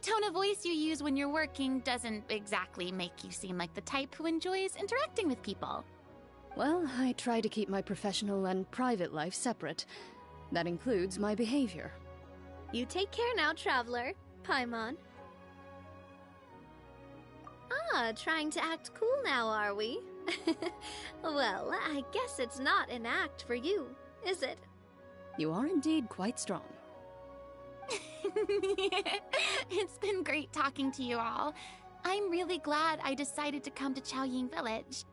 tone of voice you use when you're working doesn't exactly make you seem like the type who enjoys interacting with people. Well, I try to keep my professional and private life separate. That includes my behavior. You take care now, Traveler. Paimon. Ah, trying to act cool now, are we? Well, I guess it's not an act for you, is it? You are indeed quite strong. It's been great talking to you all. I'm really glad I decided to come to Chaoying Village.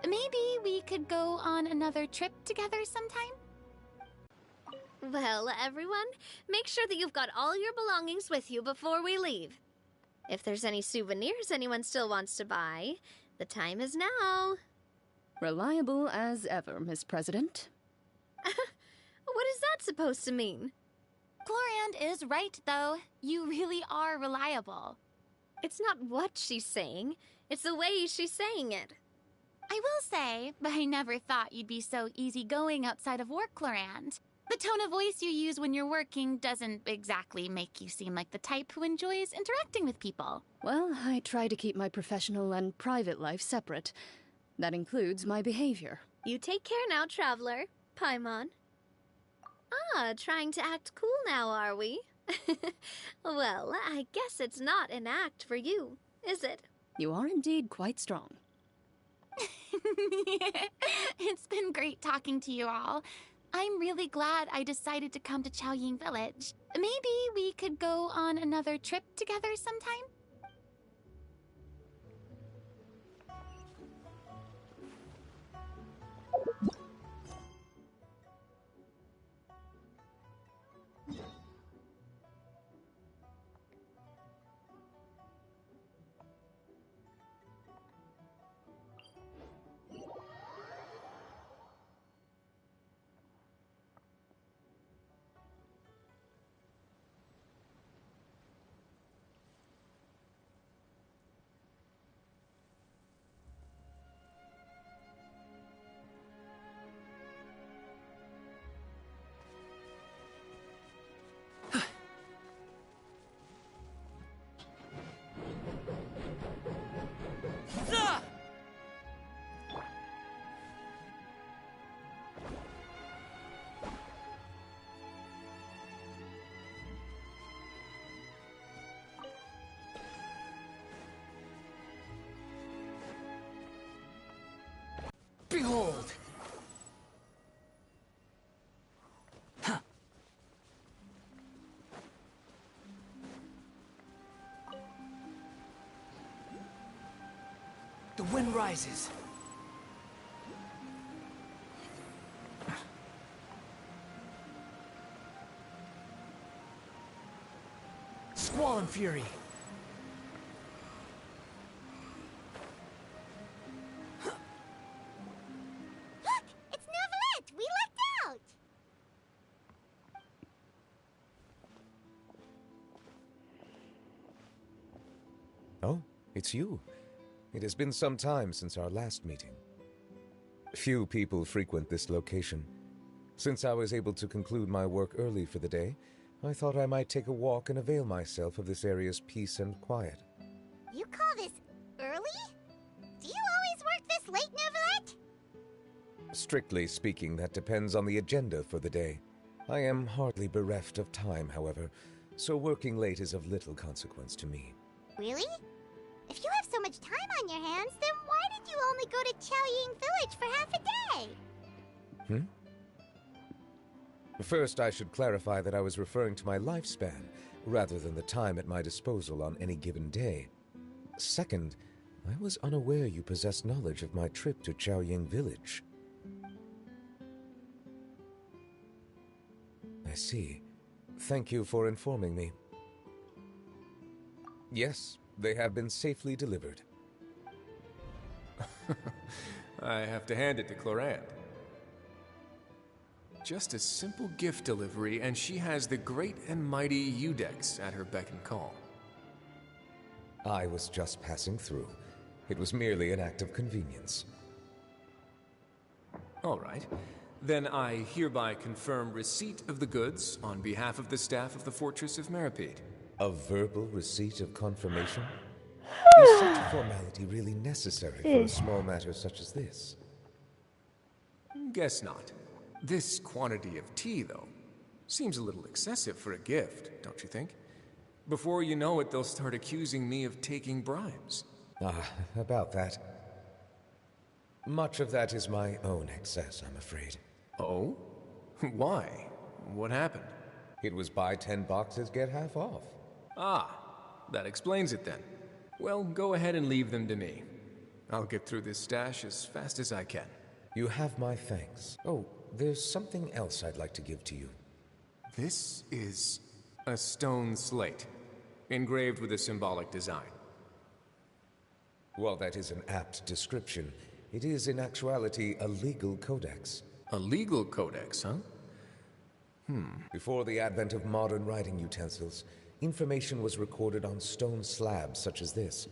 Maybe we could go on another trip together sometime? Well, everyone, make sure that you've got all your belongings with you before we leave. If there's any souvenirs anyone still wants to buy, the time is now. Reliable as ever, Miss President. What is that supposed to mean? Clorand is right, though. You really are reliable. It's not what she's saying, it's the way she's saying it. I will say, but I never thought you'd be so easygoing outside of work, Clorand. The tone of voice you use when you're working doesn't exactly make you seem like the type who enjoys interacting with people. Well, I try to keep my professional and private life separate. That includes my behavior. You take care now, Traveler. Paimon. Ah, trying to act cool now, are we? Well, I guess it's not an act for you, is it? You are indeed quite strong. It's been great talking to you all. I'm really glad I decided to come to Chaoying Village. Maybe we could go on another trip together sometime? Behold! Huh. The wind rises. Squall and fury. Oh, it's you. It has been some time since our last meeting. Few people frequent this location. Since I was able to conclude my work early for the day, I thought I might take a walk and avail myself of this area's peace and quiet. You call this early? Do you always work this late, Neuvillette? Strictly speaking, that depends on the agenda for the day. I am hardly bereft of time, however, so working late is of little consequence to me. Really? If you have so much time on your hands, then why did you only go to Chaoying Village for half a day? First, I should clarify that I was referring to my lifespan, rather than the time at my disposal on any given day. Second, I was unaware you possessed knowledge of my trip to Chaoying Village. I see. Thank you for informing me. Yes, they have been safely delivered. I have to hand it to Clorand. Just a simple gift delivery, and she has the great and mighty Udex at her beck and call. I was just passing through. It was merely an act of convenience. All right. Then I hereby confirm receipt of the goods on behalf of the staff of the Fortress of Meripede. A verbal receipt of confirmation? Is such a formality really necessary for a small matter such as this? Guess not. This quantity of tea, though, seems a little excessive for a gift, don't you think? Before you know it, they'll start accusing me of taking bribes. About that. Much of that is my own excess, I'm afraid. Oh? Why? What happened? It was buy 10 boxes, get half off. Ah, that explains it then. Well, go ahead and leave them to me. I'll get through this stash as fast as I can. You have my thanks. Oh, there's something else I'd like to give to you. This is a stone slate, engraved with a symbolic design. While that is an apt description, it is in actuality a legal codex. A legal codex, huh? Before the advent of modern writing utensils, information was recorded on stone slabs such as this.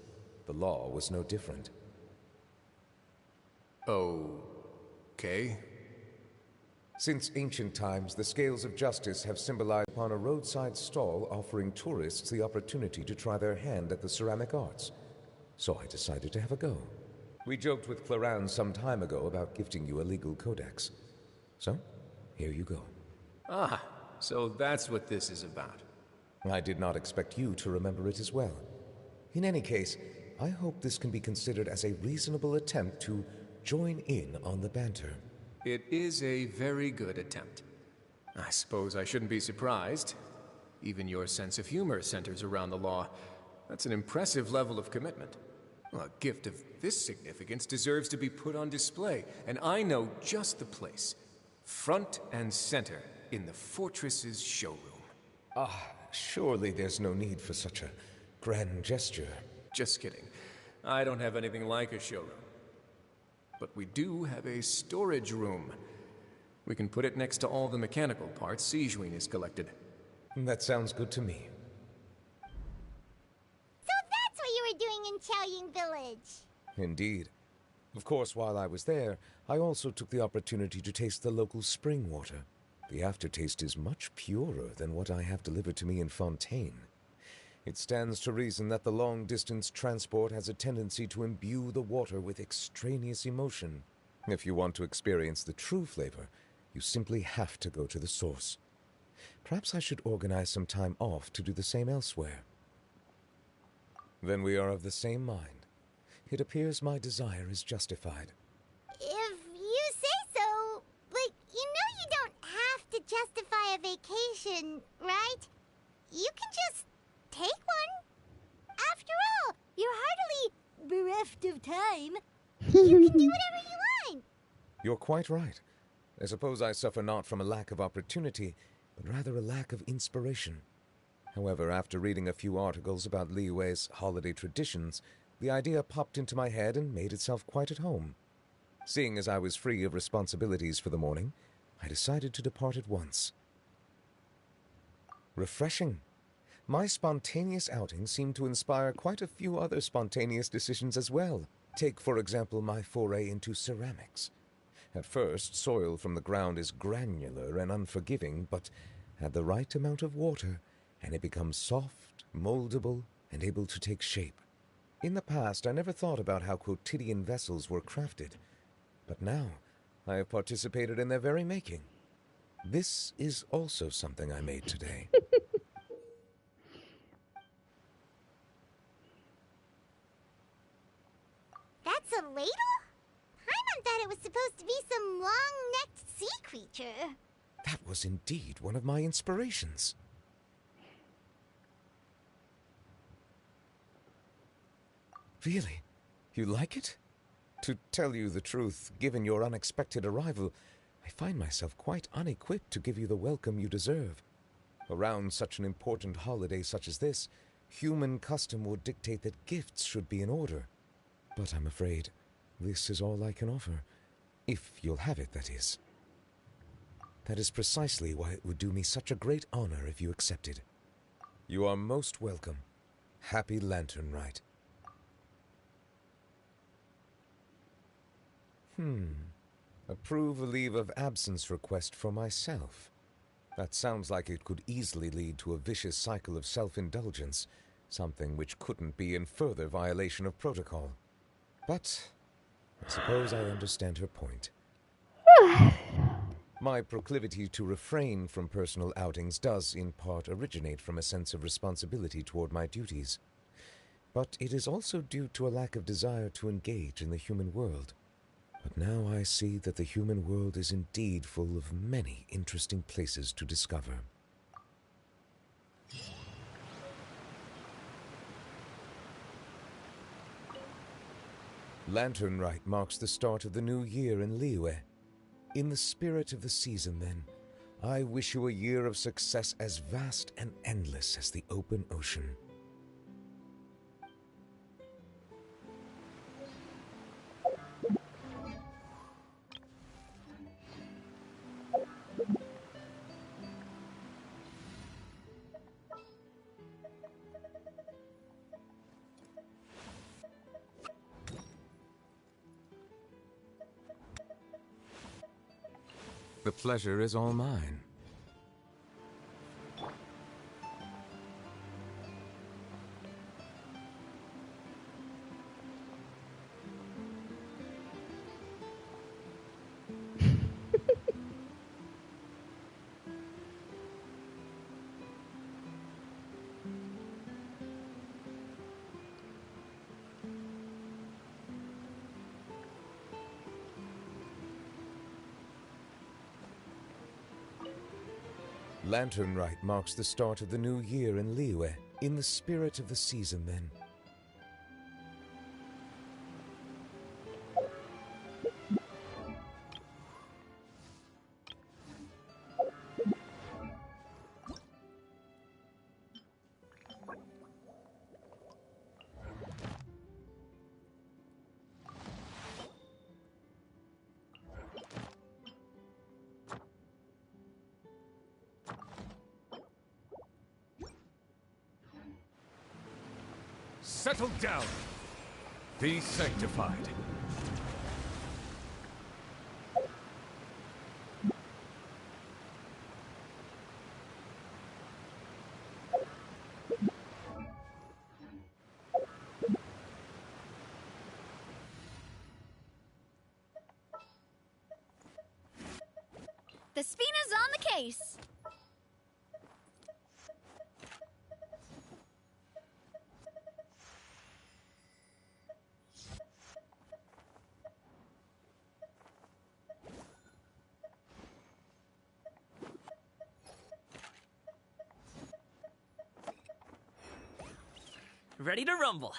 The law was no different. Okay. Since ancient times, the scales of justice have symbolized upon a roadside stall offering tourists the opportunity to try their hand at the ceramic arts. So I decided to have a go. We joked with Clarence some time ago about gifting you a legal codex. So, here you go. Ah, so that's what this is about. I did not expect you to remember it as well. In any case, I hope this can be considered as a reasonable attempt to join in on the banter. It is a very good attempt. I suppose I shouldn't be surprised. Even your sense of humor centers around the law. That's an impressive level of commitment. Well, a gift of this significance deserves to be put on display, and I know just the place. Front and center in the fortress's showroom. Surely there's no need for such a grand gesture. Just kidding. I don't have anything like a showroom. But we do have a storage room. We can put it next to all the mechanical parts Sijuin has collected. That sounds good to me. So that's what you were doing in Chaoying Village. Indeed. Of course, while I was there, I also took the opportunity to taste the local spring water. The aftertaste is much purer than what I have delivered to me in Fontaine. It stands to reason that the long-distance transport has a tendency to imbue the water with extraneous emotion. If you want to experience the true flavor, you simply have to go to the source. Perhaps I should organize some time off to do the same elsewhere. Then we are of the same mind. It appears my desire is justified. If you say so, but you know you don't have to justify a vacation, right? You can just take one. After all, you're hardly bereft of time. You can do whatever you want. You're quite right. I suppose I suffer not from a lack of opportunity, but rather a lack of inspiration. However, after reading a few articles about Liyue's holiday traditions, the idea popped into my head and made itself quite at home. Seeing as I was free of responsibilities for the morning, I decided to depart at once. Refreshing. My spontaneous outing seemed to inspire quite a few other spontaneous decisions as well. Take, for example, my foray into ceramics. At first, soil from the ground is granular and unforgiving, but add the right amount of water, and it becomes soft, moldable, and able to take shape. In the past, I never thought about how quotidian vessels were crafted, but now I have participated in their very making. This is also something I made today. That's a ladle? Paimon thought it was supposed to be some long-necked sea creature. That was indeed one of my inspirations. Really? You like it? To tell you the truth, given your unexpected arrival, I find myself quite unequipped to give you the welcome you deserve. Around such an important holiday such as this, human custom would dictate that gifts should be in order. But I'm afraid this is all I can offer. If you'll have it, that is. That is precisely why it would do me such a great honor if you accepted. You are most welcome. Happy Lantern Rite. Approve a leave of absence request for myself. That sounds like it could easily lead to a vicious cycle of self-indulgence, something which couldn't be in further violation of protocol. But I suppose I understand her point. My proclivity to refrain from personal outings does, in part, originate from a sense of responsibility toward my duties. But it is also due to a lack of desire to engage in the human world. But now I see that the human world is indeed full of many interesting places to discover. Lantern Rite marks the start of the new year in Liyue. In the spirit of the season, then, I wish you a year of success as vast and endless as the open ocean. The pleasure is all mine. Lantern Rite marks the start of the new year in Liyue. In the spirit of the season, then. Settle down. Be sanctified. The Spina's on the case! Ready to rumble.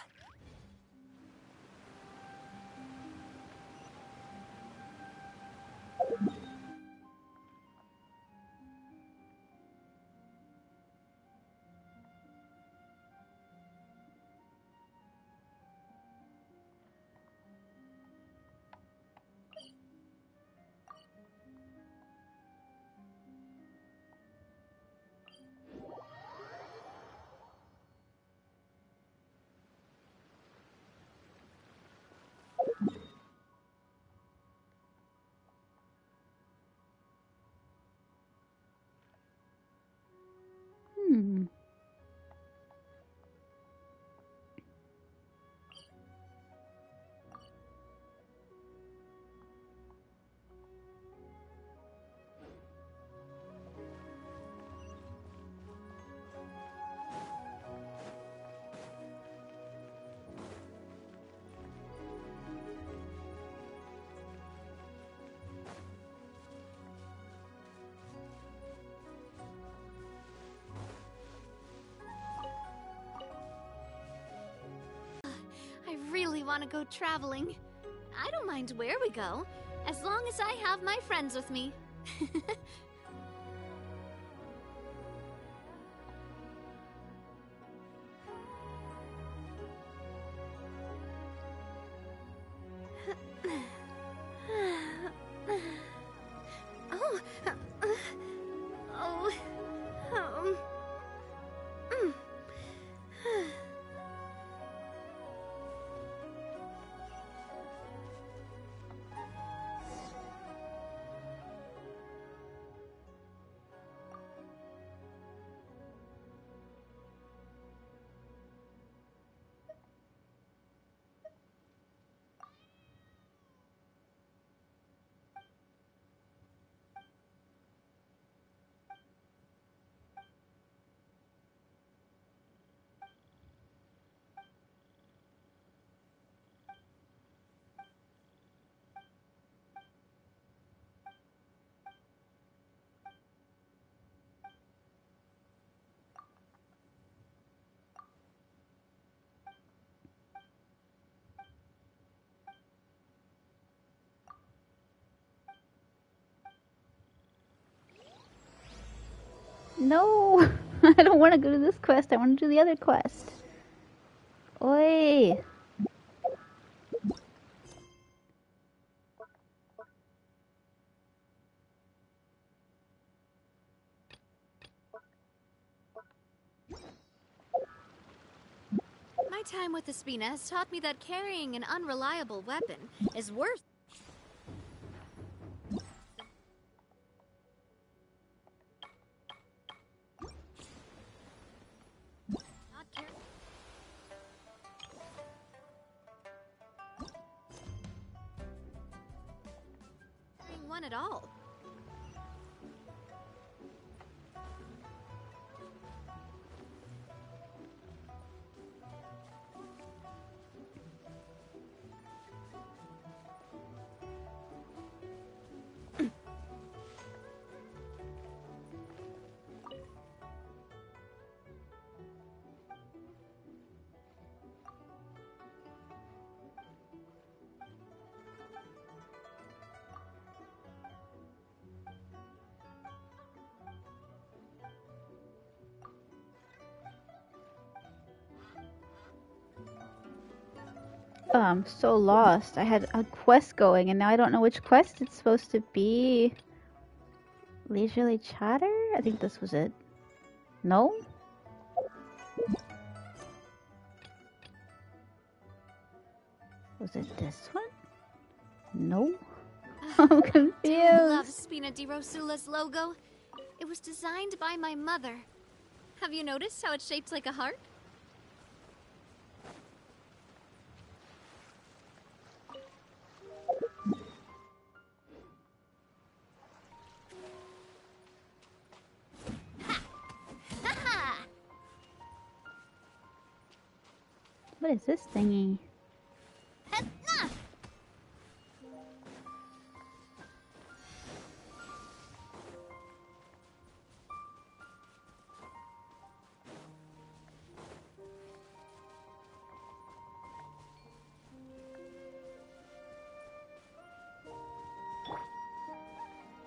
I really want to go traveling. I don't mind where we go, as long as I have my friends with me. Oh, oh, mm. No! I don't want to go to this quest. I want to do the other quest. Oi! My time with Espina has taught me that carrying an unreliable weapon is worth. Not carrying one at all. Oh, I'm so lost. I had a quest going, and now I don't know which quest it's supposed to be. Leisurely Chatter? I think this was it. No? Was it this one? No? I'm I love confused. Spina di Rosula's logo. It was designed by my mother. Have you noticed how it's shaped like a heart? What is this thingy?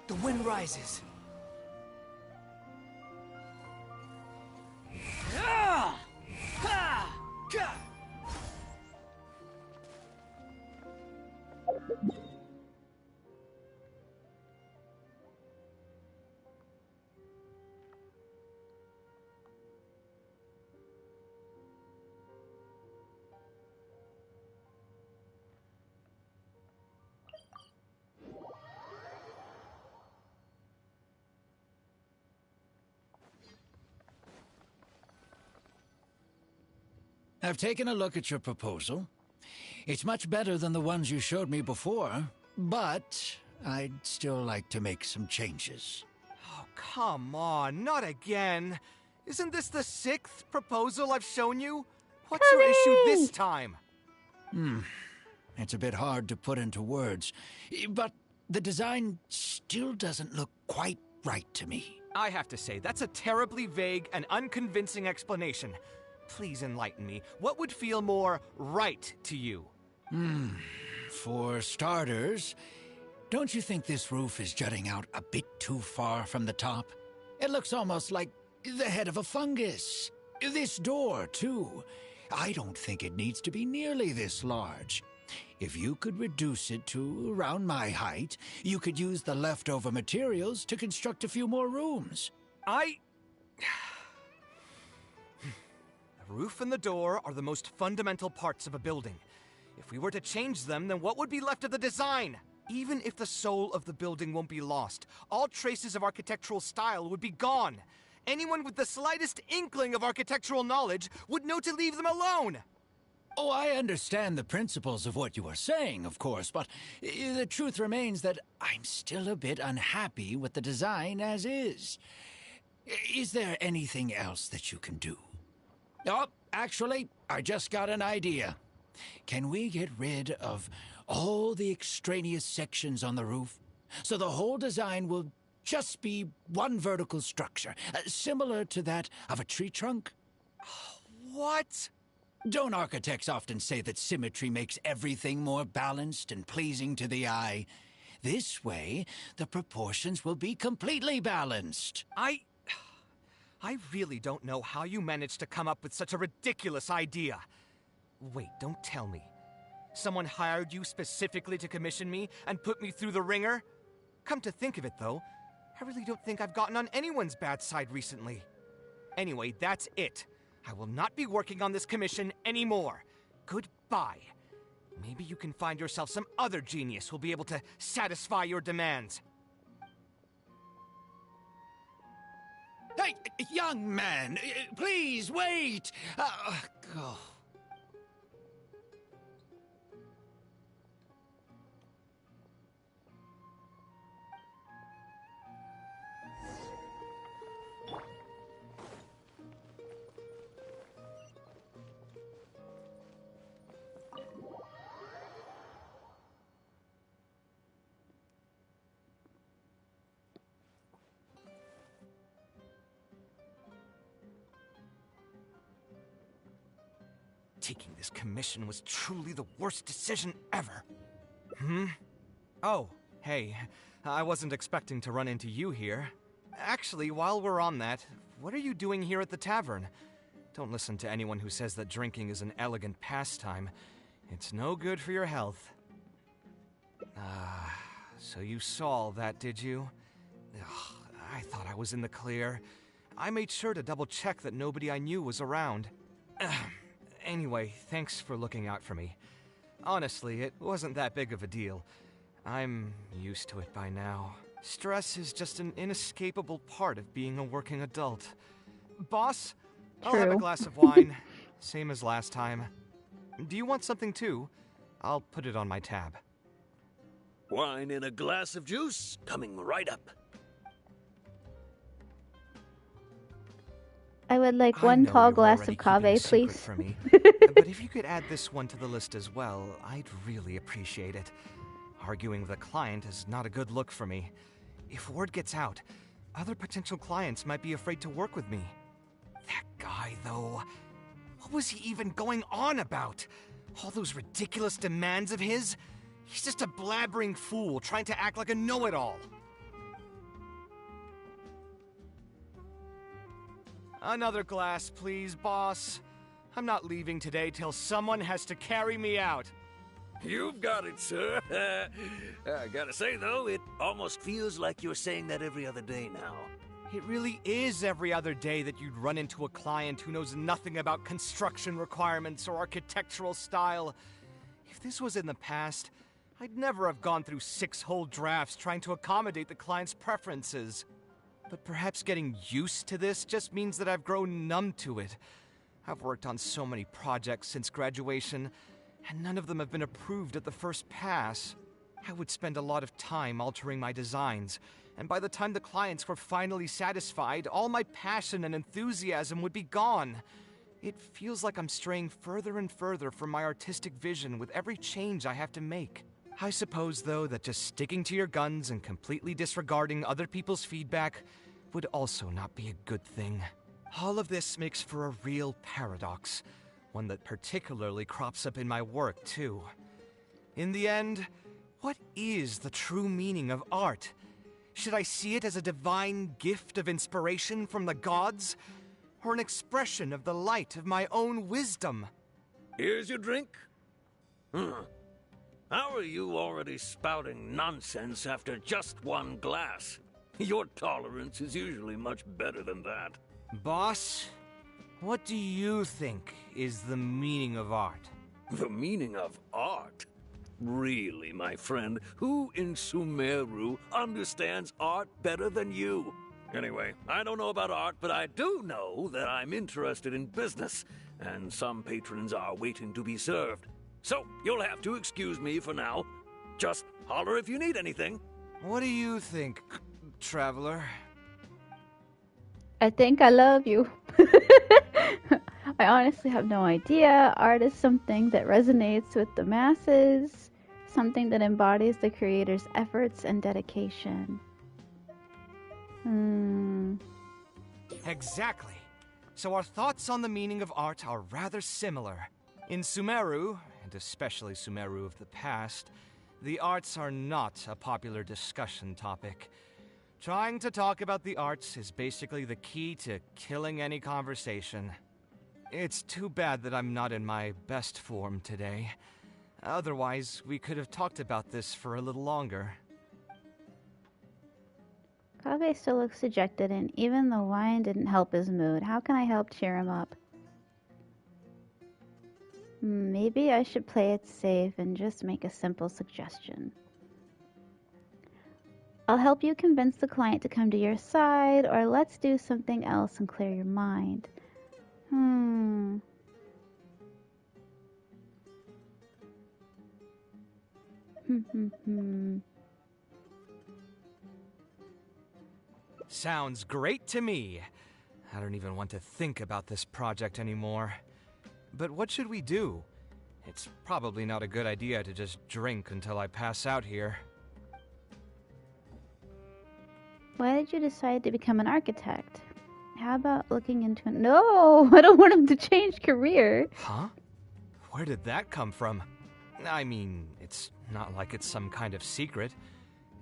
The wind rises. Ah! Ha! Ka! I've taken a look at your proposal. It's much better than the ones you showed me before, but I'd still like to make some changes. Oh, come on, not again. Isn't this the 6th proposal I've shown you? What's your issue this time? It's a bit hard to put into words, but the design still doesn't look quite right to me. I have to say, that's a terribly vague and unconvincing explanation. Please enlighten me. What would feel more right to you? For starters, don't you think this roof is jutting out a bit too far from the top? It looks almost like the head of a fungus. This door, too. I don't think it needs to be nearly this large. If you could reduce it to around my height, you could use the leftover materials to construct a few more rooms. The roof and the door are the most fundamental parts of a building. If we were to change them, then what would be left of the design? Even if the soul of the building won't be lost, all traces of architectural style would be gone. Anyone with the slightest inkling of architectural knowledge would know to leave them alone. Oh, I understand the principles of what you are saying, of course, but the truth remains that I'm still a bit unhappy with the design as is. Is there anything else that you can do? Oh, actually, I just got an idea. Can we get rid of all the extraneous sections on the roof, so the whole design will just be one vertical structure, similar to that of a tree trunk? What? Don't architects often say that symmetry makes everything more balanced and pleasing to the eye? This way, the proportions will be completely balanced. I really don't know how you managed to come up with such a ridiculous idea. Wait, don't tell me. Someone hired you specifically to commission me and put me through the ringer? Come to think of it, though, I really don't think I've gotten on anyone's bad side recently. Anyway, that's it. I will not be working on this commission anymore. Goodbye. Maybe you can find yourself some other genius who'll be able to satisfy your demands. Hey, young man, please wait! Oh. Taking this commission was truly the worst decision ever. Oh, hey, I wasn't expecting to run into you here. Actually, while we're on that, what are you doing here at the tavern? Don't listen to anyone who says that drinking is an elegant pastime. It's no good for your health. So you saw all that, did you? Ugh, I thought I was in the clear. I made sure to double-check that nobody I knew was around. Anyway, thanks for looking out for me. Honestly, it wasn't that big of a deal. I'm used to it by now. Stress is just an inescapable part of being a working adult. Boss, I'll have a glass of wine. Same as last time. Do you want something too? I'll put it on my tab. Wine and a glass of juice coming right up. I would like one tall glass of cave, please. For me, but if you could add this one to the list as well, I'd really appreciate it. Arguing with a client is not a good look for me. If word gets out, other potential clients might be afraid to work with me. That guy, though, what was he even going on about? All those ridiculous demands of his? He's just a blabbering fool trying to act like a know-it-all. Another glass, please, boss. I'm not leaving today till someone has to carry me out. You've got it, sir. I gotta say, though, it almost feels like you're saying that every other day now. It really is every other day that you'd run into a client who knows nothing about construction requirements or architectural style. If this was in the past, I'd never have gone through 6 whole drafts trying to accommodate the client's preferences. But perhaps getting used to this just means that I've grown numb to it. I've worked on so many projects since graduation, and none of them have been approved at the first pass. I would spend a lot of time altering my designs, and by the time the clients were finally satisfied, all my passion and enthusiasm would be gone. It feels like I'm straying further and further from my artistic vision with every change I have to make. I suppose, though, that just sticking to your guns and completely disregarding other people's feedback would also not be a good thing. All of this makes for a real paradox, one that particularly crops up in my work, too. In the end, what is the true meaning of art? Should I see it as a divine gift of inspiration from the gods, or an expression of the light of my own wisdom? Here's your drink. How are you already spouting nonsense after just one glass? Your tolerance is usually much better than that. Boss, what do you think is the meaning of art? The meaning of art? Really, my friend, who in Sumeru understands art better than you? Anyway, I don't know about art, but I do know that I'm interested in business, and some patrons are waiting to be served. So, you'll have to excuse me for now. Just holler if you need anything. What do you think, traveler? I think I love you. I honestly have no idea. Art is something that resonates with the masses, something that embodies the creator's efforts and dedication. Exactly. So our thoughts on the meaning of art are rather similar. In Sumeru, and especially Sumeru of the past, the arts are not a popular discussion topic. Trying to talk about the arts is basically the key to killing any conversation. It's too bad that I'm not in my best form today. Otherwise, we could have talked about this for a little longer. Kage still looks dejected, and even the wine didn't help his mood. How can I help cheer him up? Maybe I should play it safe and just make a simple suggestion. I'll help you convince the client to come to your side, or let's do something else and clear your mind. Sounds great to me. I don't even want to think about this project anymore. But what should we do? It's probably not a good idea to just drink until I pass out here. Why did you decide to become an architect? How about looking into it? No, I don't want him to change career. Huh? Where did that come from? I mean, it's not like it's some kind of secret.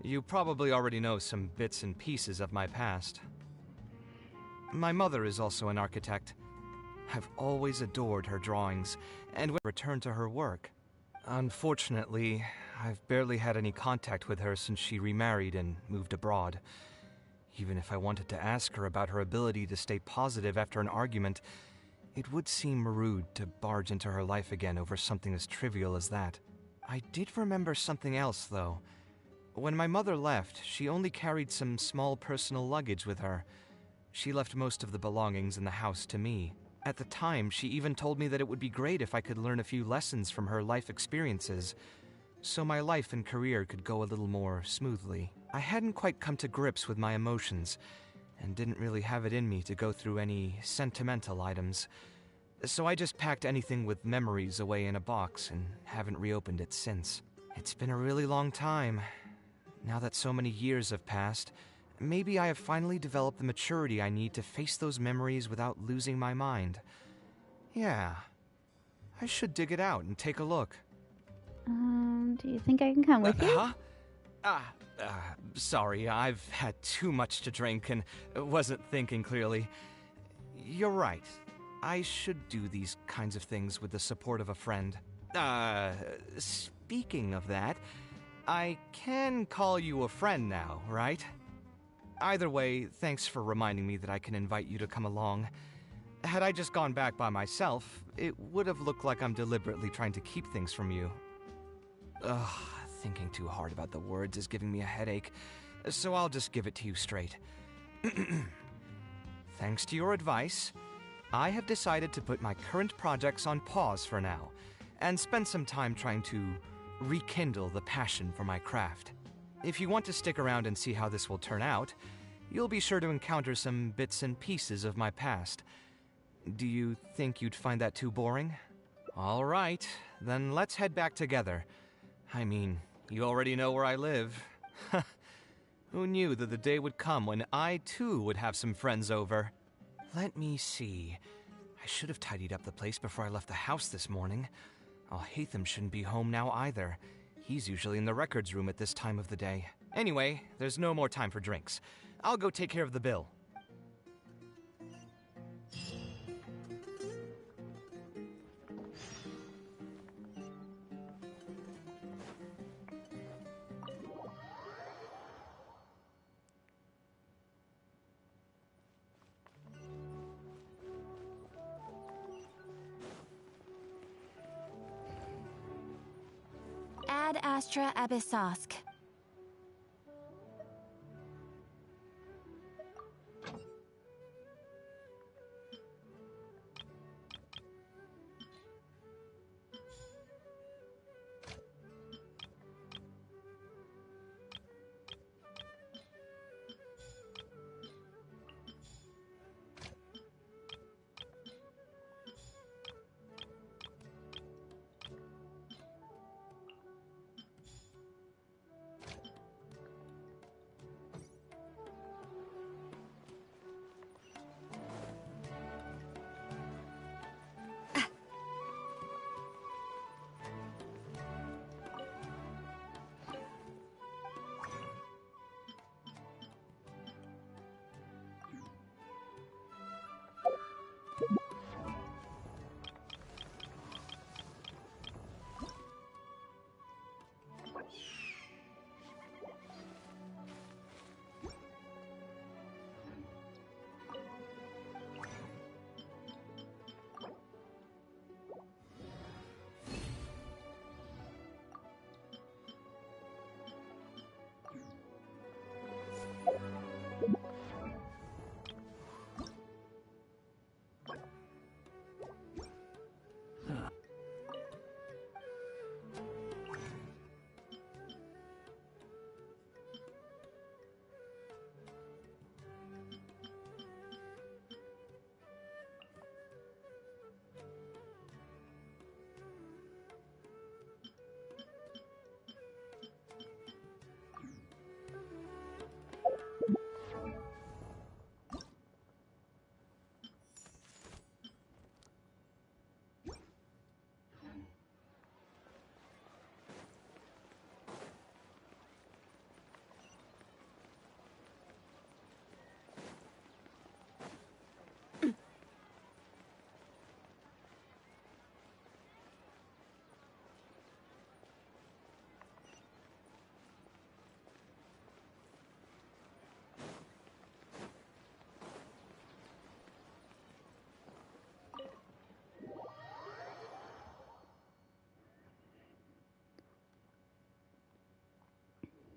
You probably already know some bits and pieces of my past. My mother is also an architect. I've always adored her drawings, and would return to her work. Unfortunately, I've barely had any contact with her since she remarried and moved abroad. Even if I wanted to ask her about her ability to stay positive after an argument, it would seem rude to barge into her life again over something as trivial as that. I did remember something else, though. When my mother left, she only carried some small personal luggage with her. She left most of the belongings in the house to me. At the time, she even told me that it would be great if I could learn a few lessons from her life experiences, so my life and career could go a little more smoothly. I hadn't quite come to grips with my emotions, and didn't really have it in me to go through any sentimental items, so I just packed anything with memories away in a box and haven't reopened it since. It's been a really long time. Now that so many years have passed, maybe I have finally developed the maturity I need to face those memories without losing my mind. Yeah, I should dig it out and take a look. Do you think I can come with you? Sorry, I've had too much to drink and wasn't thinking clearly. You're right. I should do these kinds of things with the support of a friend. Speaking of that, I can call you a friend now, right? Either way, thanks for reminding me that I can invite you to come along. Had I just gone back by myself, it would have looked like I'm deliberately trying to keep things from you. Thinking too hard about the words is giving me a headache, so I'll just give it to you straight. Thanks to your advice, I have decided to put my current projects on pause for now, and spend some time trying to rekindle the passion for my craft. If you want to stick around and see how this will turn out, you'll be sure to encounter some bits and pieces of my past. Do you think you'd find that too boring? All right, then let's head back together. I mean, you already know where I live. Who knew that the day would come when I, too, would have some friends over? Let me see. I should have tidied up the place before I left the house this morning. Alhaitham shouldn't be home now either. He's usually in the records room at this time of the day. Anyway, there's no more time for drinks. I'll go take care of the bill. Ad Astra Abyssosk.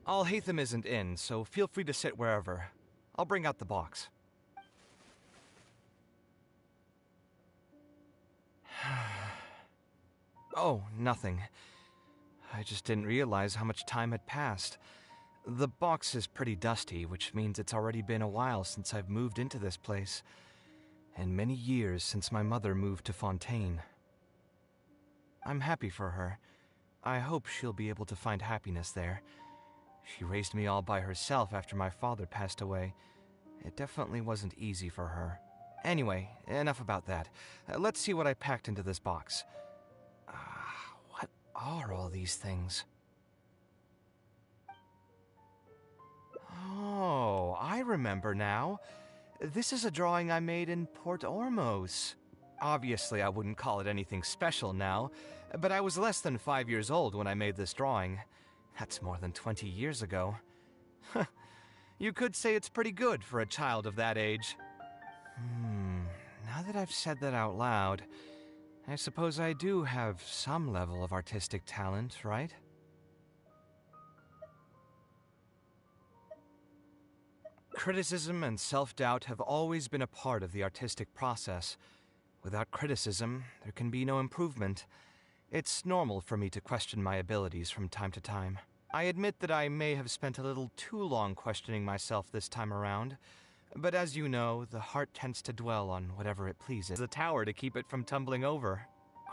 Alhaitham isn't in, so feel free to sit wherever. I'll bring out the box. Oh, nothing. I just didn't realize how much time had passed. The box is pretty dusty, which means it's already been a while since I've moved into this place, and many years since my mother moved to Fontaine. I'm happy for her. I hope she'll be able to find happiness there. She raised me all by herself after my father passed away. It definitely wasn't easy for her. Anyway, enough about that. Let's see what I packed into this box. What are all these things? Oh, I remember now. This is a drawing I made in Port Ormos. Obviously, I wouldn't call it anything special now, but I was less than 5 years old when I made this drawing. That's more than 20 years ago. You could say it's pretty good for a child of that age. Now that I've said that out loud, I suppose I do have some level of artistic talent, right? Criticism and self-doubt have always been a part of the artistic process. Without criticism, there can be no improvement. It's normal for me to question my abilities from time to time. I admit that I may have spent a little too long questioning myself this time around, but as you know, the heart tends to dwell on whatever it pleases. The tower to keep it from tumbling over.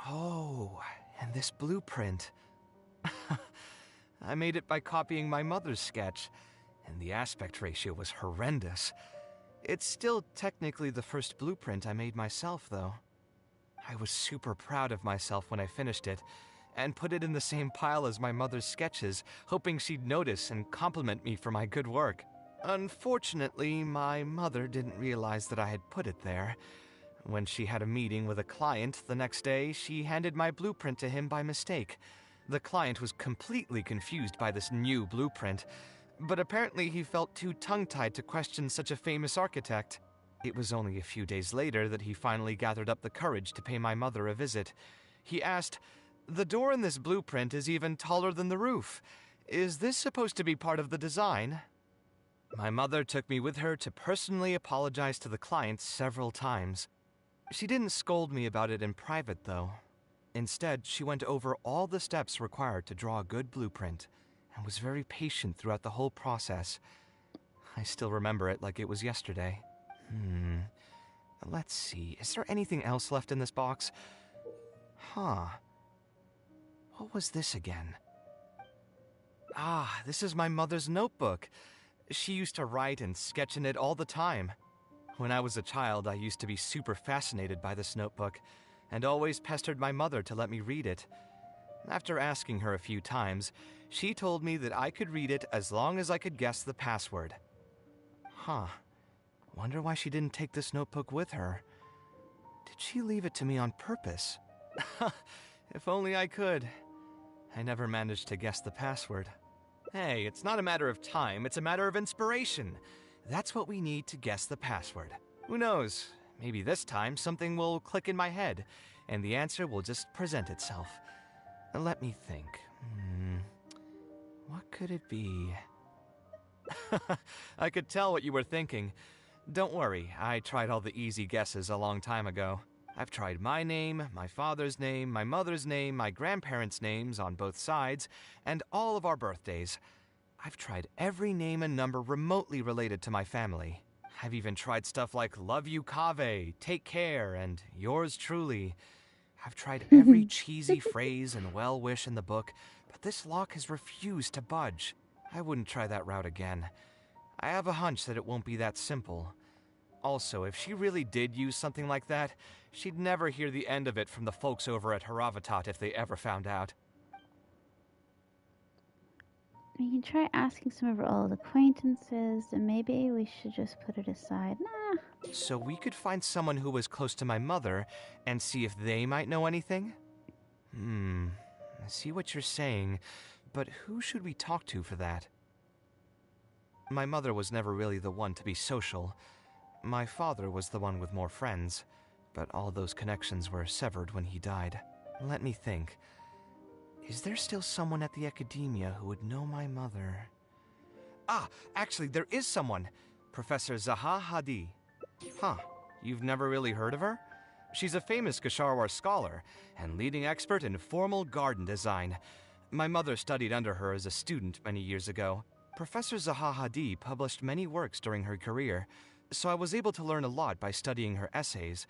Oh, and this blueprint. I made it by copying my mother's sketch, and the aspect ratio was horrendous. It's still technically the first blueprint I made myself, though. I was super proud of myself when I finished it, and put it in the same pile as my mother's sketches, hoping she'd notice and compliment me for my good work. Unfortunately, my mother didn't realize that I had put it there. When she had a meeting with a client the next day, she handed my blueprint to him by mistake. The client was completely confused by this new blueprint, but apparently he felt too tongue-tied to question such a famous architect. It was only a few days later that he finally gathered up the courage to pay my mother a visit. He asked, "The door in this blueprint is even taller than the roof. Is this supposed to be part of the design?" My mother took me with her to personally apologize to the client several times. She didn't scold me about it in private, though. Instead, she went over all the steps required to draw a good blueprint, and was very patient throughout the whole process. I still remember it like it was yesterday. Let's see, is there anything else left in this box? What was this again? This is my mother's notebook. She used to write and sketch in it all the time. When I was a child, I used to be super fascinated by this notebook, and always pestered my mother to let me read it. After asking her a few times, she told me that I could read it as long as I could guess the password. Wonder why she didn't take this notebook with her. Did she leave it to me on purpose? If only I could. I never managed to guess the password. Hey, it's not a matter of time, it's a matter of inspiration. That's what we need to guess the password. Who knows? Maybe this time something will click in my head, and the answer will just present itself. Let me think. What could it be? I could tell what you were thinking. Don't worry, I tried all the easy guesses a long time ago. I've tried my name, my father's name, my mother's name, my grandparents' names on both sides, and all of our birthdays. I've tried every name and number remotely related to my family. I've even tried stuff like love you Kaveh, take care, and yours truly. I've tried every cheesy phrase and well-wish in the book, but this lock has refused to budge. I wouldn't try that route again. I have a hunch that it won't be that simple. Also, if she really did use something like that, she'd never hear the end of it from the folks over at Haravatat if they ever found out. We can try asking some of our old acquaintances, and maybe we should just put it aside. So we could find someone who was close to my mother and see if they might know anything? I see what you're saying, but who should we talk to for that? My mother was never really the one to be social. My father was the one with more friends, but all those connections were severed when he died. Let me think. Is there still someone at the academia who would know my mother? Ah, actually, there is someone. Professor Zaha Hadid. Huh, you've never really heard of her? She's a famous Gasharwar scholar and leading expert in formal garden design. My mother studied under her as a student many years ago. Professor Zaha Hadid published many works during her career, so I was able to learn a lot by studying her essays.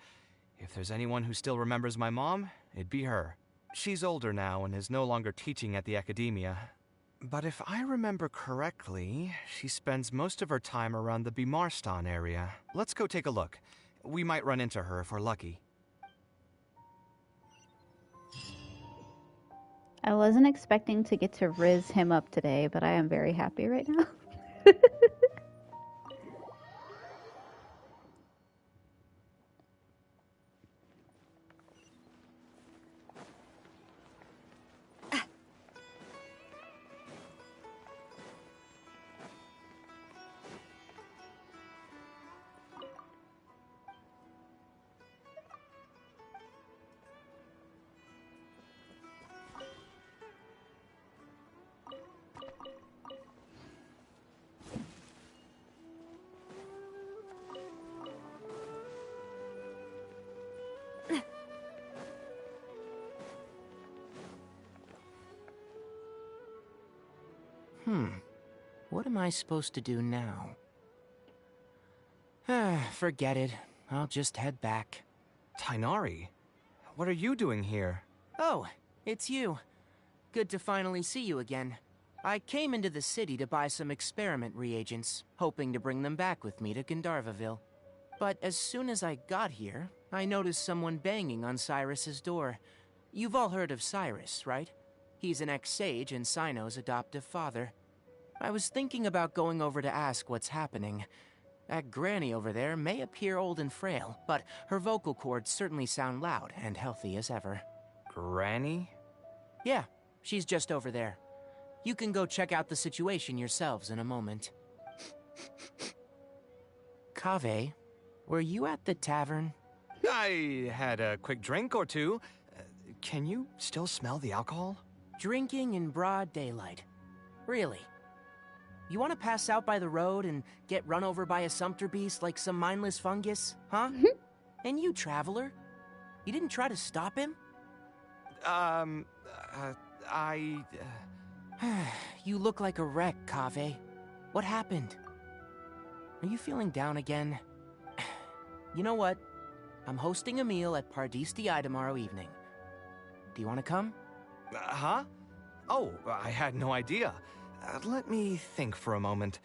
If there's anyone who still remembers my mom, it'd be her. She's older now and is no longer teaching at the academia. But if I remember correctly, she spends most of her time around the Bimarstan area. Let's go take a look. We might run into her if we're lucky. I wasn't expecting to get to Riz him up today, but I am very happy right now. What am I supposed to do now? Forget it. I'll just head back. Tighnari, what are you doing here? Oh, it's you. Good to finally see you again. I came into the city to buy some experiment reagents, hoping to bring them back with me to Gandharvaville. But as soon as I got here, I noticed someone banging on Cyrus's door. You've all heard of Cyrus, right? He's an ex-sage and Cyno's adoptive father. I was thinking about going over to ask what's happening. That granny over there may appear old and frail, but her vocal cords certainly sound loud and healthy as ever. Granny? Yeah, she's just over there. You can go check out the situation yourselves in a moment. Kaveh, were you at the tavern? I had a quick drink or two. Can you still smell the alcohol? Drinking in broad daylight. Really? You want to pass out by the road and get run over by a sumpter beast like some mindless fungus, huh? And you, traveler? You didn't try to stop him? You look like a wreck, Kaveh. What happened? Are you feeling down again? You know what? I'm hosting a meal at Pardistii tomorrow evening. Do you want to come? Huh? Oh, I had no idea. Let me think for a moment.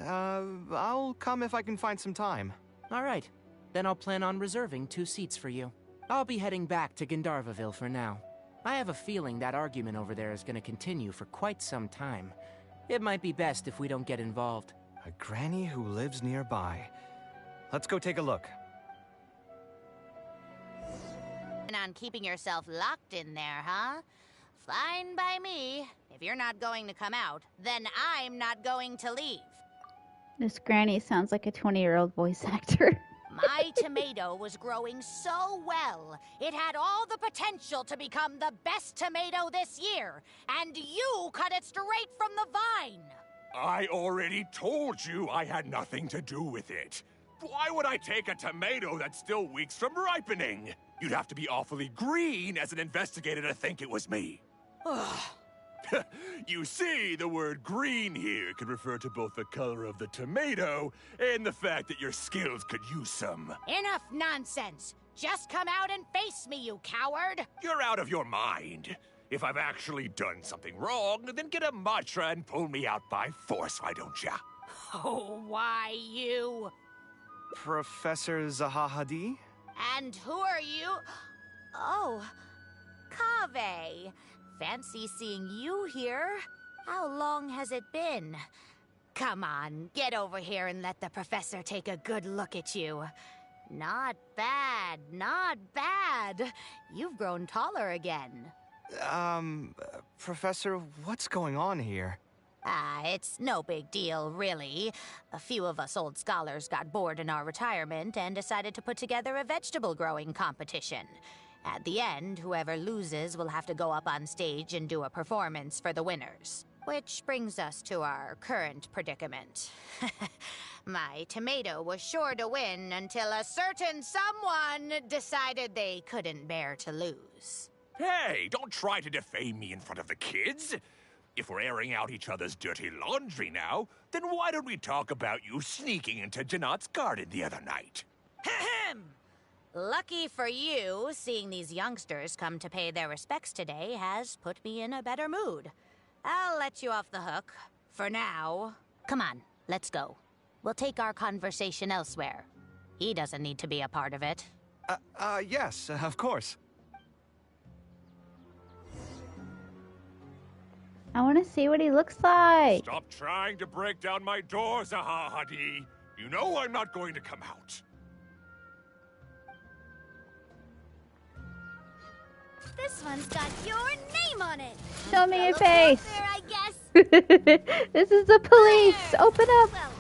I'll come if I can find some time. All right. Then I'll plan on reserving 2 seats for you. I'll be heading back to Gandharvaville for now. I have a feeling that argument over there is going to continue for quite some time. It might be best if we don't get involved. A granny who lives nearby. Let's go take a look. And on keeping yourself locked in there, huh? Fine by me. If you're not going to come out, then I'm not going to leave. This granny sounds like a 20-year-old voice actor. My tomato was growing so well. It had all the potential to become the best tomato this year. And you cut it straight from the vine. I already told you I had nothing to do with it. Why would I take a tomato that's still weeks from ripening? You'd have to be awfully green as an investigator to think it was me. You see, the word green here could refer to both the color of the tomato and the fact that your skills could use some. Enough nonsense. Just come out and face me, you coward. You're out of your mind. If I've actually done something wrong, then get a mantra and pull me out by force, why don't ya? Oh, why you? Professor Zaha Hadid? And who are you? Oh, Kaveh. Fancy seeing you here. How long has it been? Come on, get over here and let the professor take a good look at you. Not bad, not bad. You've grown taller again. Professor, what's going on here? It's no big deal, really. A few of us old scholars got bored in our retirement and decided to put together a vegetable growing competition. At the end, whoever loses will have to go up on stage and do a performance for the winners. Which brings us to our current predicament. My tomato was sure to win until a certain someone decided they couldn't bear to lose. Hey, don't try to defame me in front of the kids. If we're airing out each other's dirty laundry now, then why don't we talk about you sneaking into Janot's garden the other night? Ahem! Lucky for you, seeing these youngsters come to pay their respects today has put me in a better mood. I'll let you off the hook. For now. Come on, let's go. We'll take our conversation elsewhere. He doesn't need to be a part of it. Yes, of course. I want to see what he looks like. Stop trying to break down my doors, Ahahadi. You know I'm not going to come out. This one's got your name on it. Show me your Fellow face. welfare, I guess. This is the police. Open up. Well,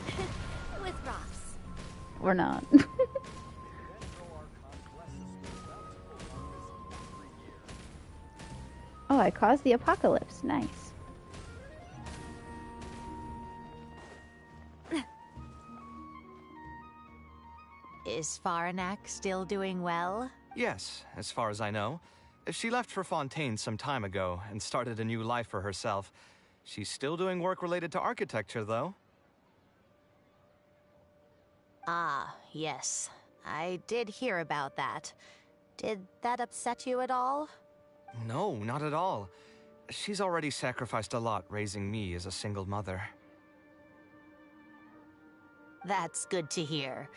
with Ross. We're not. Oh, I caused the apocalypse. Nice. Is Faranak still doing well? Yes, as far as I know. She left for Fontaine some time ago and started a new life for herself. She's still doing work related to architecture, though. Ah, yes. I did hear about that. Did that upset you at all? No, not at all. She's already sacrificed a lot raising me as a single mother. That's good to hear.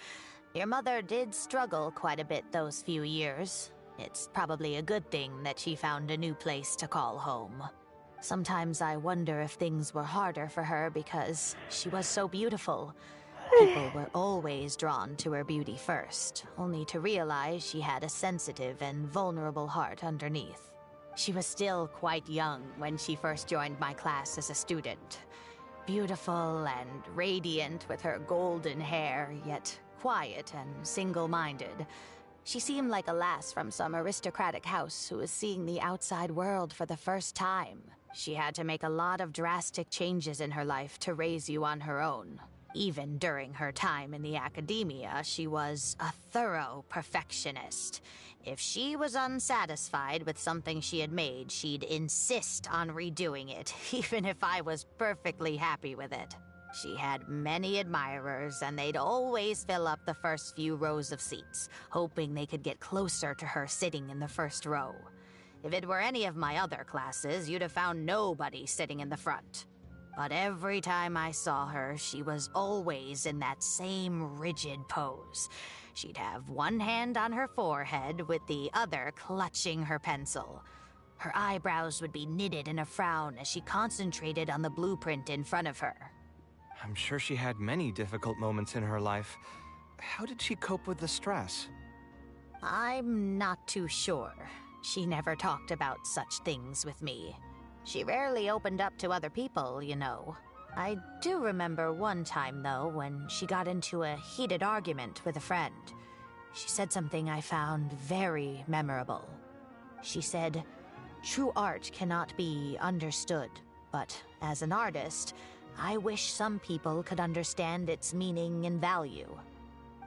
Your mother did struggle quite a bit those few years. It's probably a good thing that she found a new place to call home. Sometimes I wonder if things were harder for her because she was so beautiful. People were always drawn to her beauty first, only to realize she had a sensitive and vulnerable heart underneath. She was still quite young when she first joined my class as a student. Beautiful and radiant with her golden hair, yet quiet and single-minded. She seemed like a lass from some aristocratic house who was seeing the outside world for the first time. She had to make a lot of drastic changes in her life to raise you on her own. Even during her time in the academia, she was a thorough perfectionist. If she was unsatisfied with something she had made, she'd insist on redoing it, even if I was perfectly happy with it. She had many admirers, and they'd always fill up the first few rows of seats, hoping they could get closer to her sitting in the first row. If it were any of my other classes, you'd have found nobody sitting in the front. But every time I saw her, she was always in that same rigid pose. She'd have one hand on her forehead with the other clutching her pencil. Her eyebrows would be knitted in a frown as she concentrated on the blueprint in front of her. I'm sure she had many difficult moments in her life. How did she cope with the stress? I'm not too sure. She never talked about such things with me. She rarely opened up to other people, you know. I do remember one time, though, when she got into a heated argument with a friend. She said something I found very memorable. She said, "True art cannot be understood, but as an artist, I wish some people could understand its meaning and value."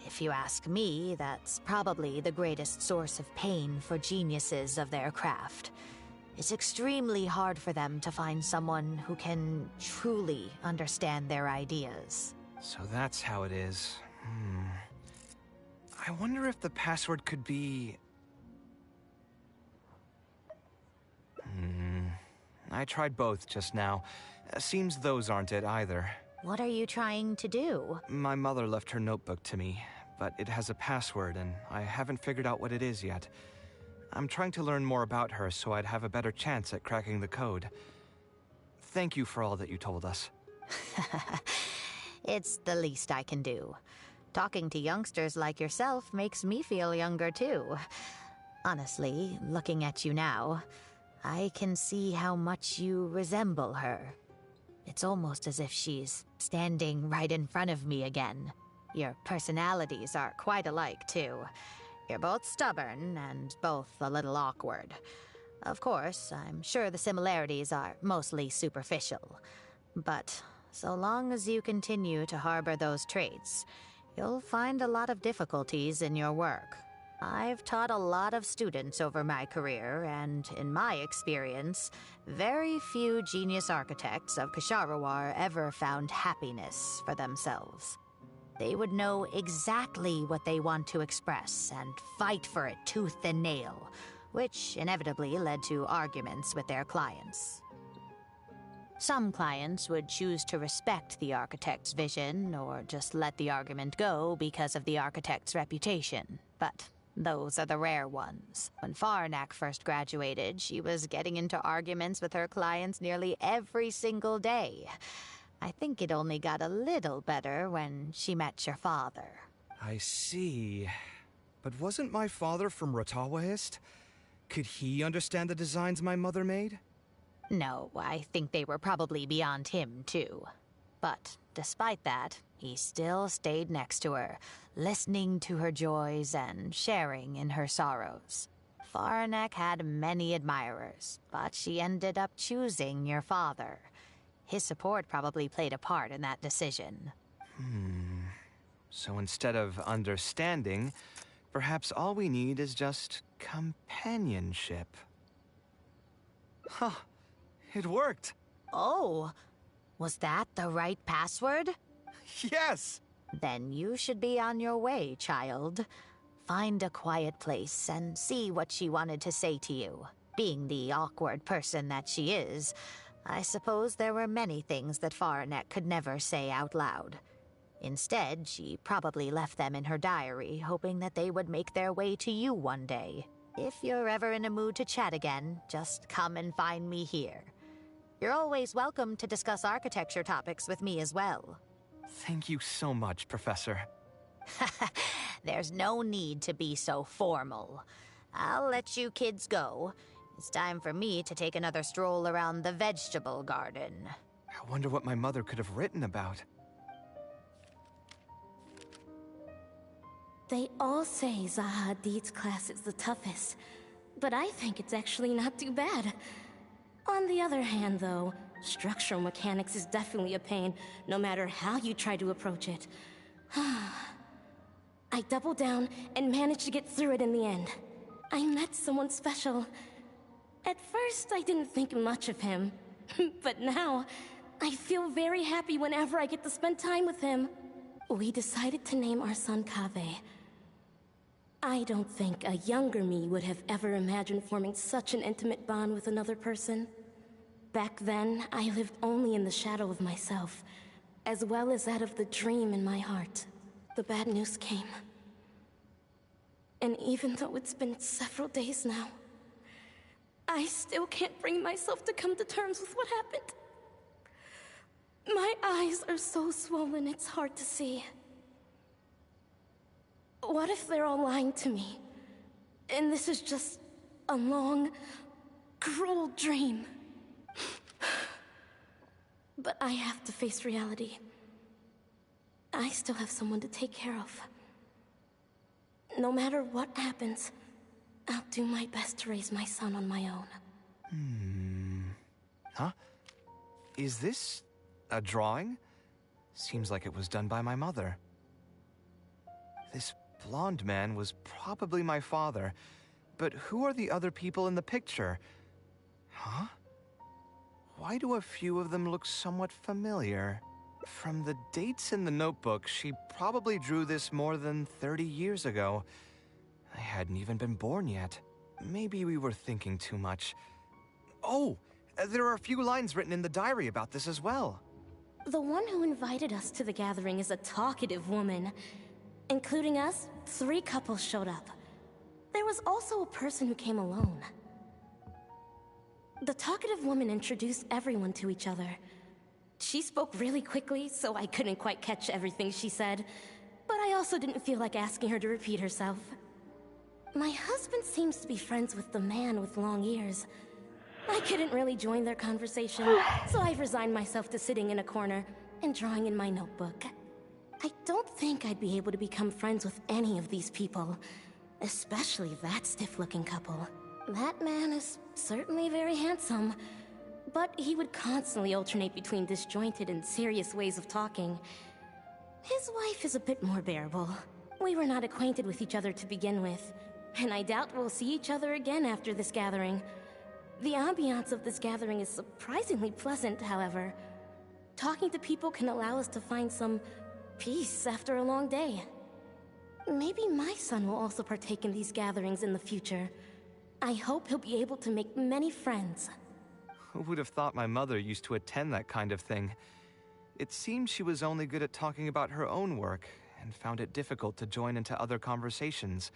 If you ask me, that's probably the greatest source of pain for geniuses of their craft. It's extremely hard for them to find someone who can truly understand their ideas. So that's how it is. I wonder if the password could be... I tried both just now. Seems those aren't it either. What are you trying to do? My mother left her notebook to me, but it has a password and I haven't figured out what it is yet. I'm trying to learn more about her so I'd have a better chance at cracking the code. Thank you for all that you told us. It's the least I can do. Talking to youngsters like yourself makes me feel younger too. Honestly, looking at you now, I can see how much you resemble her. It's almost as if she's standing right in front of me again. Your personalities are quite alike, too. You're both stubborn and both a little awkward. Of course, I'm sure the similarities are mostly superficial. But so long as you continue to harbor those traits, you'll find a lot of difficulties in your work. I've taught a lot of students over my career, and in my experience, very few genius architects of Ksharawar ever found happiness for themselves. They would know exactly what they want to express and fight for it tooth and nail, which inevitably led to arguments with their clients. Some clients would choose to respect the architect's vision or just let the argument go because of the architect's reputation, but those are the rare ones. When Faranak first graduated, she was getting into arguments with her clients nearly every single day. I think it only got a little better when she met your father. I see. But wasn't my father from Ratawahist? Could he understand the designs my mother made? No, I think they were probably beyond him, too. But despite that, he still stayed next to her, listening to her joys and sharing in her sorrows. Faranek had many admirers, but she ended up choosing your father. His support probably played a part in that decision. So instead of understanding, perhaps all we need is just companionship. Huh. It worked! Oh, was that the right password? Yes! Then you should be on your way, child. Find a quiet place and see what she wanted to say to you. Being the awkward person that she is, I suppose there were many things that Faranek could never say out loud. Instead, she probably left them in her diary, hoping that they would make their way to you one day. If you're ever in a mood to chat again, just come and find me here. You're always welcome to discuss architecture topics with me as well. Thank you so much, Professor. There's no need to be so formal. I'll let you kids go. It's time for me to take another stroll around the vegetable garden. I wonder what my mother could have written about. They all say Zaha Hadid's class is the toughest, but I think it's actually not too bad. On the other hand, though, structural mechanics is definitely a pain, no matter how you try to approach it. I doubled down and managed to get through it in the end. I met someone special. At first, I didn't think much of him, but now, I feel very happy whenever I get to spend time with him. We decided to name our son Kaveh. I don't think a younger me would have ever imagined forming such an intimate bond with another person. Back then, I lived only in the shadow of myself, as well as that of the dream in my heart. The bad news came. And even though it's been several days now, I still can't bring myself to come to terms with what happened. My eyes are so swollen it's hard to see. What if they're all lying to me? And this is just a long, cruel dream. But I have to face reality. I still have someone to take care of. No matter what happens, I'll do my best to raise my son on my own. Huh? Is this a drawing? Seems like it was done by my mother. This blonde man was probably my father, but who are the other people in the picture? Huh? Why do a few of them look somewhat familiar? From the dates in the notebook, she probably drew this more than 30 years ago. I hadn't even been born yet. Maybe we were thinking too much. Oh, there are a few lines written in the diary about this as well. The one who invited us to the gathering is a talkative woman. Including us, 3 couples showed up. There was also a person who came alone. The talkative woman introduced everyone to each other. She spoke really quickly, so I couldn't quite catch everything she said. But I also didn't feel like asking her to repeat herself. My husband seems to be friends with the man with long ears. I couldn't really join their conversation, so I've resigned myself to sitting in a corner and drawing in my notebook. I don't think I'd be able to become friends with any of these people, especially that stiff-looking couple. That man is certainly very handsome, but he would constantly alternate between disjointed and serious ways of talking. His wife is a bit more bearable. We were not acquainted with each other to begin with, and I doubt we'll see each other again after this gathering. The ambiance of this gathering is surprisingly pleasant, however. Talking to people can allow us to find some peace after a long day. Maybe my son will also partake in these gatherings in the future. I hope he'll be able to make many friends. Who would have thought my mother used to attend that kind of thing? It seemed she was only good at talking about her own work, and found it difficult to join into other conversations.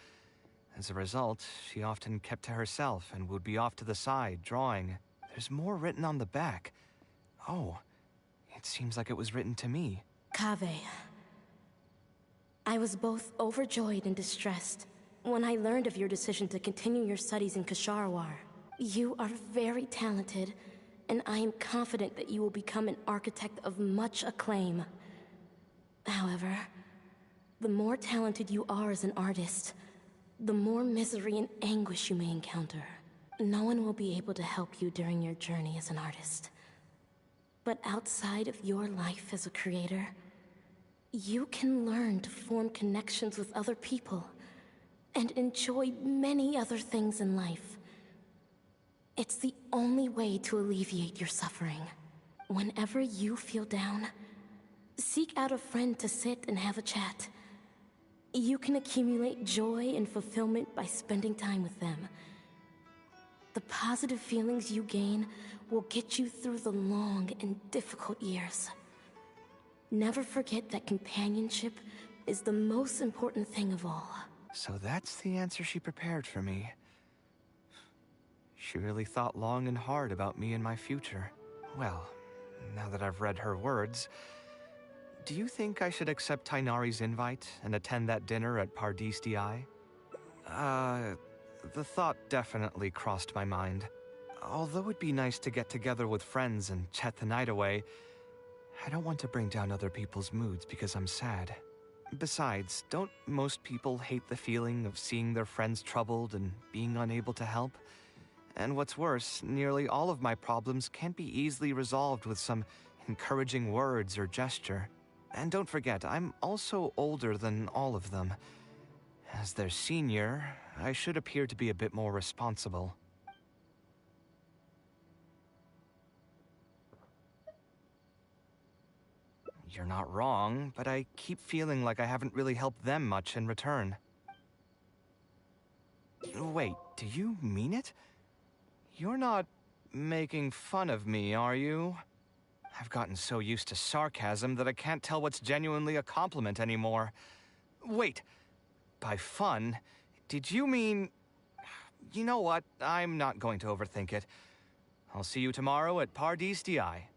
As a result, she often kept to herself and would be off to the side, drawing. There's more written on the back. Oh, it seems like it was written to me. Kaveh. I was both overjoyed and distressed when I learned of your decision to continue your studies in Kasharwar. You are very talented, and I am confident that you will become an architect of much acclaim. However, the more talented you are as an artist, the more misery and anguish you may encounter. No one will be able to help you during your journey as an artist. But outside of your life as a creator, you can learn to form connections with other people and enjoy many other things in life. It's the only way to alleviate your suffering. Whenever you feel down, seek out a friend to sit and have a chat. You can accumulate joy and fulfillment by spending time with them. The positive feelings you gain will get you through the long and difficult years. Never forget that companionship is the most important thing of all. So that's the answer she prepared for me. She really thought long and hard about me and my future. Well, now that I've read her words, do you think I should accept Tainari's invite and attend that dinner at Pardis Di? The thought definitely crossed my mind. Although it'd be nice to get together with friends and chat the night away, I don't want to bring down other people's moods because I'm sad. Besides, don't most people hate the feeling of seeing their friends troubled and being unable to help? And what's worse, nearly all of my problems can't be easily resolved with some encouraging words or gesture. And don't forget, I'm also older than all of them. As their senior, I should appear to be a bit more responsible. You're not wrong, but I keep feeling like I haven't really helped them much in return. Wait, do you mean it? You're not making fun of me, are you? I've gotten so used to sarcasm that I can't tell what's genuinely a compliment anymore. Wait, by fun, did you mean... You know what? I'm not going to overthink it. I'll see you tomorrow at Pardis Di.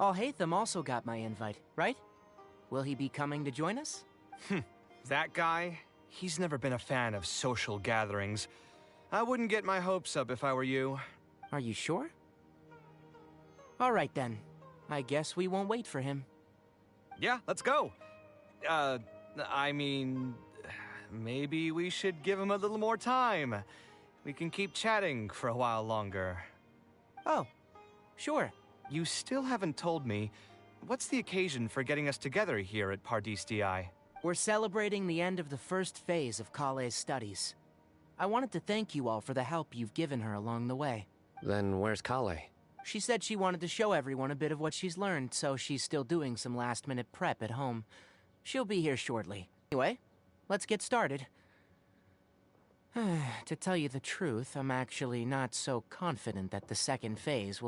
Alhaitham also got my invite, right? Will he be coming to join us? That guy? He's never been a fan of social gatherings. I wouldn't get my hopes up if I were you. Are you sure? All right then. I guess we won't wait for him. Yeah, let's go. I mean, maybe we should give him a little more time. We can keep chatting for a while longer. Oh, sure. You still haven't told me, what's the occasion for getting us together here at Pardis DI? We're celebrating the end of the first phase of Kale's studies. I wanted to thank you all for the help you've given her along the way. Then where's Kale? She said she wanted to show everyone a bit of what she's learned, so she's still doing some last-minute prep at home. She'll be here shortly. Anyway, let's get started. To tell you the truth, I'm actually not so confident that the second phase will